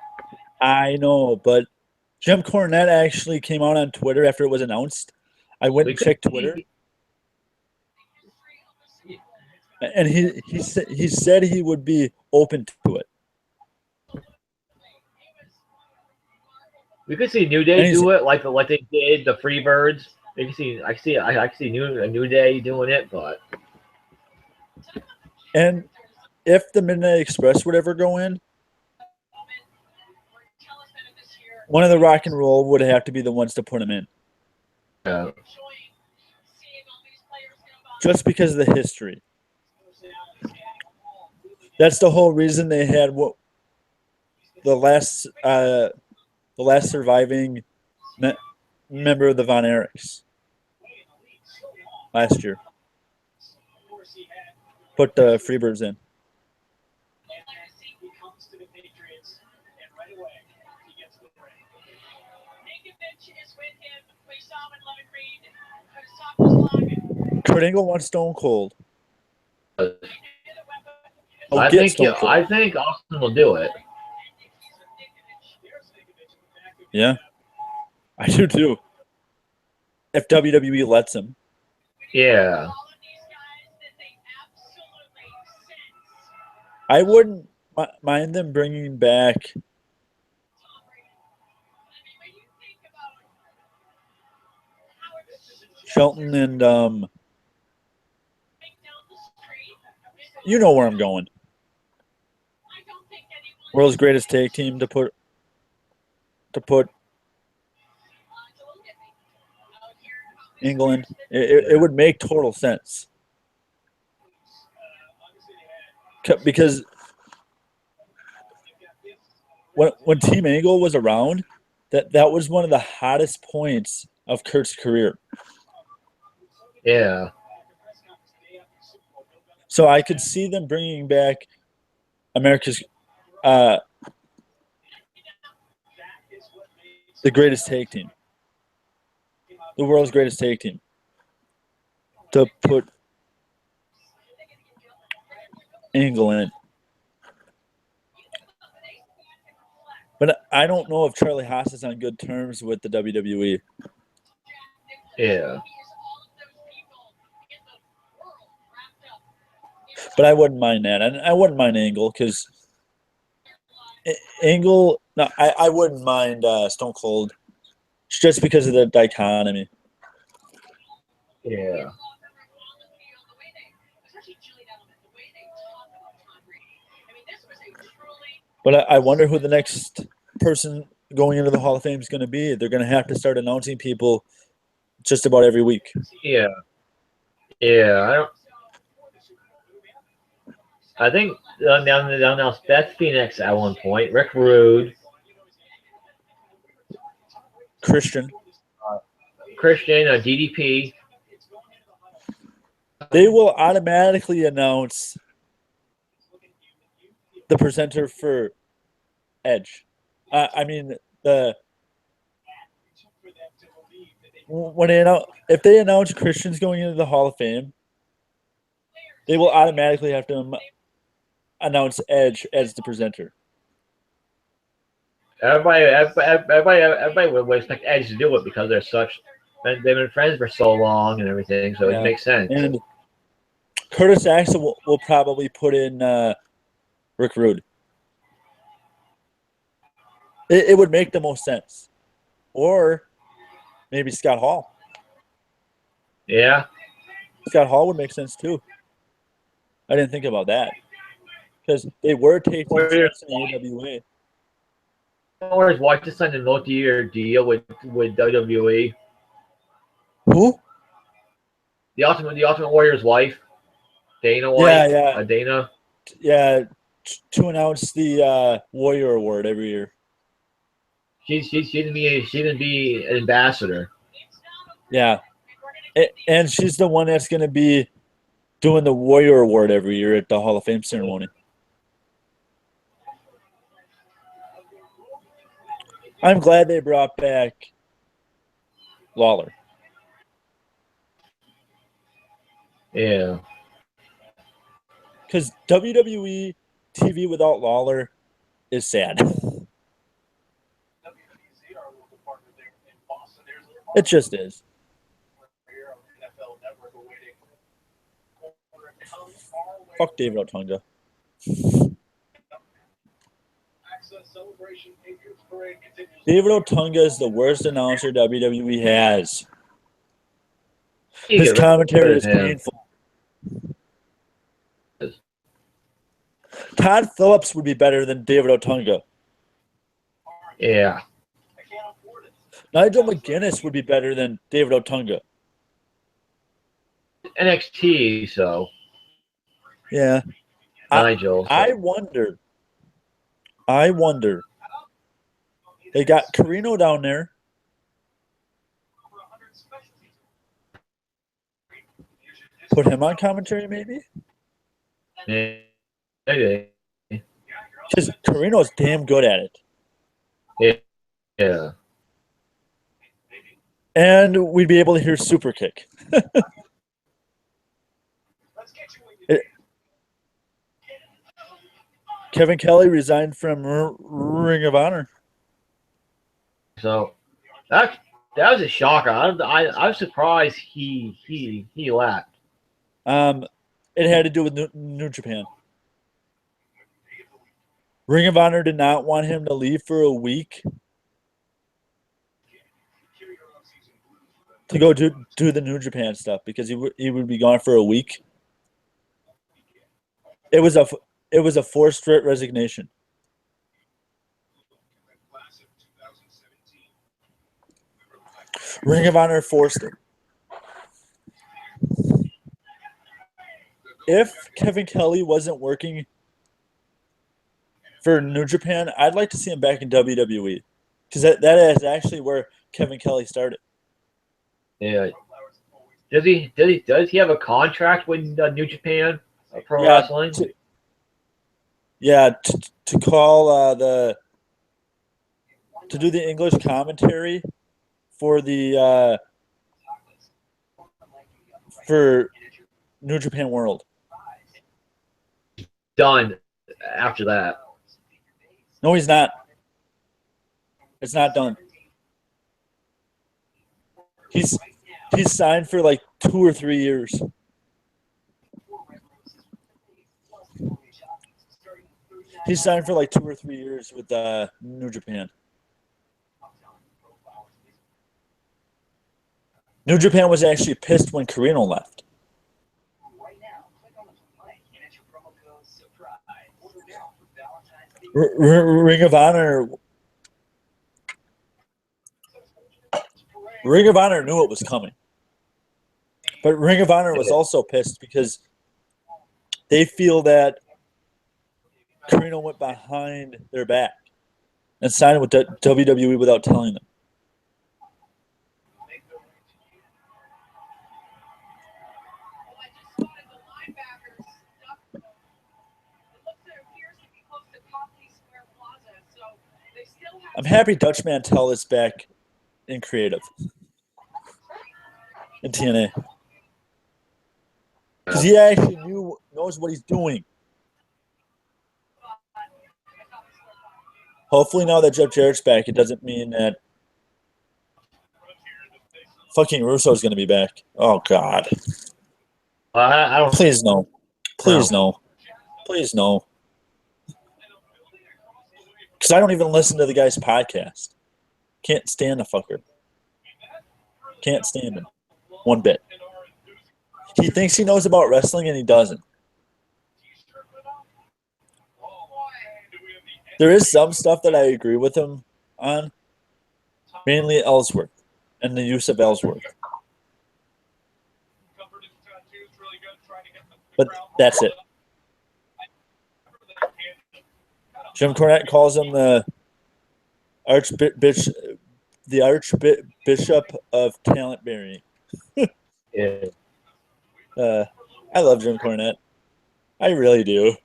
I know, but Jim Cornette actually came out on Twitter after it was announced. I went and checked Twitter, and he said he would be open to it. We could see New Day do it like they did the Freebirds. I can see New Day doing it, but and if the Midnight Express would ever go in, one of the Rock and Roll would have to be the ones to put him in. Yeah. Just because of the history. That's the whole reason they had the last surviving member of the Von Erichs last year. Put the Freebirds in. Kurt Angle wants Stone Cold. I think Austin will do it. Yeah, I do too. If WWE lets him. Yeah. I wouldn't mind them bringing back Shelton and you know where I'm going. World's greatest tag team to put England. It would make total sense. Because when Team Angle was around, that was one of the hottest points of Kurt's career. Yeah. So I could see them bringing back America's the greatest tag team, the world's greatest tag team, to put Angle in. But I don't know if Charlie Haas is on good terms with the WWE. Yeah. But I wouldn't mind that. And I wouldn't mind Angle because Angle, no, I wouldn't mind Stone Cold just because of the dichotomy. Yeah. But I wonder who the next person going into the Hall of Fame is going to be. They're going to have to start announcing people just about every week. Yeah. Yeah. I think down announced Beth Phoenix at one point, Rick Rude, Christian, DDP. They will automatically announce the presenter for Edge. If they announce Christian's going into the Hall of Fame, they will automatically have to announce Edge as the presenter. Everybody would expect Edge to do it because they've been friends for so long and everything, so it makes sense. And Curtis Axel will probably put in Rick Rude. It would make the most sense. Or maybe Scott Hall. Yeah. Scott Hall would make sense too. I didn't think about that. Because they were taking steps in the AWA. Or his wife just signed a multi-year deal with WWE. Who? The Ultimate Warrior's wife, Dana White. Yeah. Dana. Yeah, to announce the Warrior Award every year. She's gonna be an ambassador. Yeah, and she's the one that's gonna be doing the Warrior Award every year at the Hall of Fame ceremony. I'm glad they brought back Lawler. Yeah. Because WWE TV without Lawler is sad. It just is. Fuck David Otunga. David Otunga is the worst announcer WWE has. His commentary is painful. Todd Phillips would be better than David Otunga. Yeah. Nigel McGuinness would be better than David Otunga. NXT, so. Yeah. Nigel. So. I wonder. They got Carino down there. Put him on commentary, maybe? Maybe. Because Carino's damn good at it. Yeah. And we'd be able to hear Super Kick. Kevin Kelly resigned from Ring of Honor. So that was a shocker. I was surprised he left. It had to do with New Japan. Ring of Honor did not want him to leave for a week to go do the New Japan stuff because he would be gone for a week. It was a forced resignation. Ring of Honor forced it. If Kevin Kelly wasn't working for New Japan, I'd like to see him back in WWE because that is actually where Kevin Kelly started. Yeah. Does he have a contract with New Japan Pro Yeah, Wrestling? To call to do the English commentary for the for New Japan World. Done after that. No, he's not. It's not done. He's signed for like 2 or 3 years. He's signed for like 2 or 3 years with New Japan. New Japan was actually pissed when Carino left. Ring of Honor knew it was coming. But Ring of Honor was also pissed because they feel that Carino went behind their back and signed with WWE without telling them. I'm happy Dutch Mantel is back in creative in TNA because he actually knows what he's doing. Hopefully now that Jeff Jarrett's back, it doesn't mean that fucking Russo's going to be back. Oh, God. I don't. Please no. Please no. Please no. Because I don't even listen to the guy's podcast. Can't stand the fucker. Can't stand him. One bit. He thinks he knows about wrestling and he doesn't. There is some stuff that I agree with him on, mainly Ellsworth and the use of Ellsworth. But that's it. Jim Cornette calls him the Archbishop of talent burying. Yeah. I love Jim Cornette. I really do.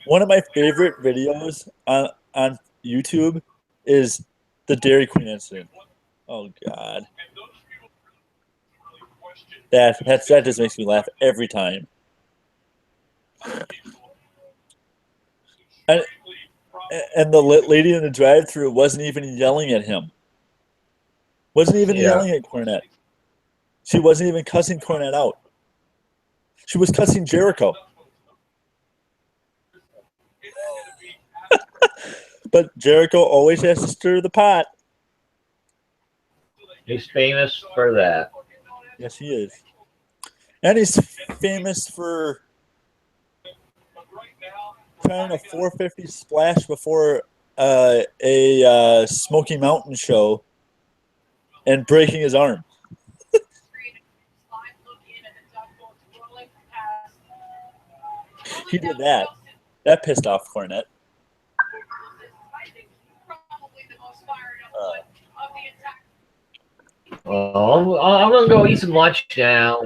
One of my favorite videos on YouTube is the Dairy Queen incident. Oh God, that just makes me laugh every time. And the lady in the drive-thru wasn't even yelling at him. Wasn't even yelling at Cornette. She wasn't even cussing Cornette out. She was cussing Jericho. But Jericho always has to stir the pot. He's famous for that. Yes, he is. And he's famous for trying a 450 splash before a Smoky Mountain show and breaking his arm. He did that. That pissed off Cornette. Well, I'm gonna go eat some lunch now.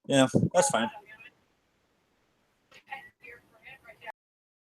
Yeah, that's fine.